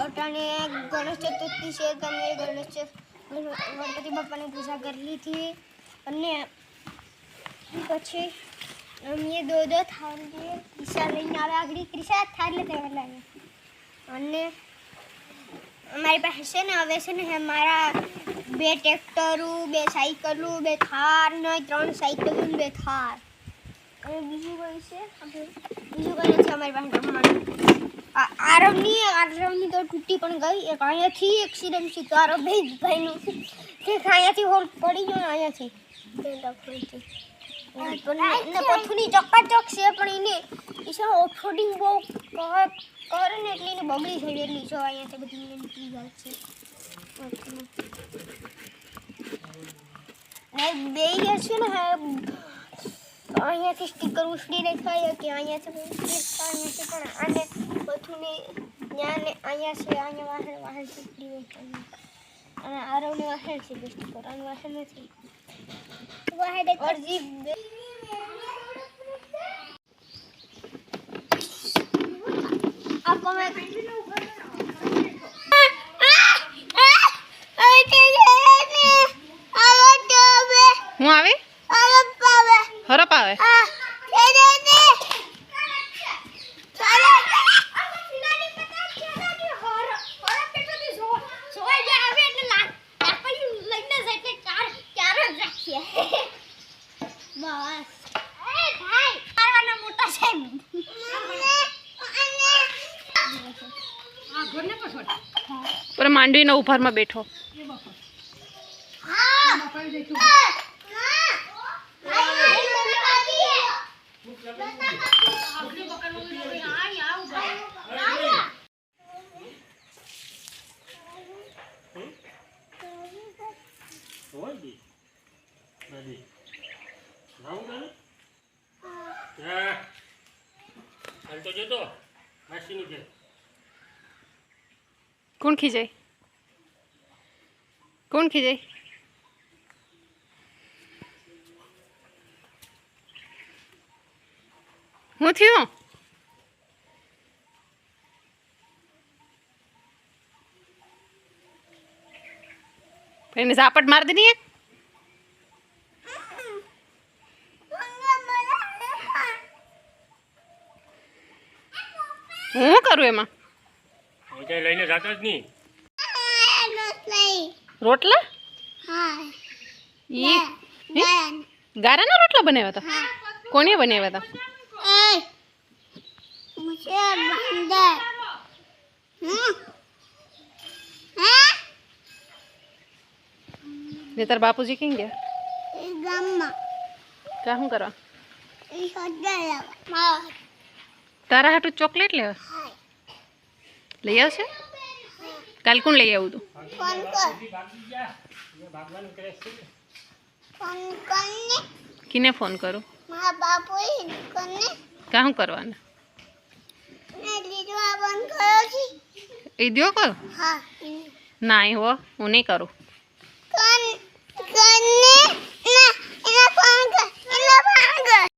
अटाने गणेश चतुर्थी से तमे गणपति बापा ने पूजा कर ली थी અને પછી અમે દો થાળ लिए ક્રિશા લઈને આવે આગળ ક્રિશા થાળ લેતે લાગે અને અમારી પાસે છે ને હવે છે ને અમારા 2 ટ્રેક્ટરો 2 સાયકલો 2 થાર ને 3 સાયકલો ને 2 થાર અને બીજું કોઈ છે બીજું કોઈ નથી અમારી પાસે રમવાનું આરવની તો તૂટી પણ ગઈ એક અહીંયાથી એક્સિડન્ટ છે તો આરવ ભાઈનું કે અહીંયાથી હોલ પડી ગયો ને અહીંયાથી પથ્થુની ચકાચક છે પણ એને ઓફરોડિંગ બહુ કરે ને એટલે એને બગડી થઈ એટલી જો અહીંયાથી બધી નીકળી જાય છે ને બે છે ને અહીંયાથી સ્ટીકર ઉછળી દેખાય કે અહીંયાથી પણ આને પથ્થુને ત્યાં ને અહીંયા છે અહીંયા વાહન ચૂકડી દેખાય અને આરવને વાહન છે સ્ટીકર અને વાહન નથી वाहद और जीप आपको मैं હું આવે હરપ આવે पर માંડવીના ઉભારમાં બેઠો કોણ ખીજાય હું થયું એને ઝાપટ માર દેની હું કરું એમાં લઈને જાતો જ નહીં રોટલા हां ઈ ગારાના રોટલા બનાવ્યા હતા કોણે બનાવ્યા હતા ए मुझे बंदर ને તાર બાપુજી ક્યાં ગયા गामा કા શું કરવા ई होटल मां તારા હાટુ ચોકલેટ લેવા લઈ આવશે કાલ કોણ લઈ આવું તું फोन करने किने फोन करूँ मां बापू ही करने क्या हूँ करवाना ने लीडवा बंद करो जी इडियो करो हां नहीं वो नहीं करूँ करने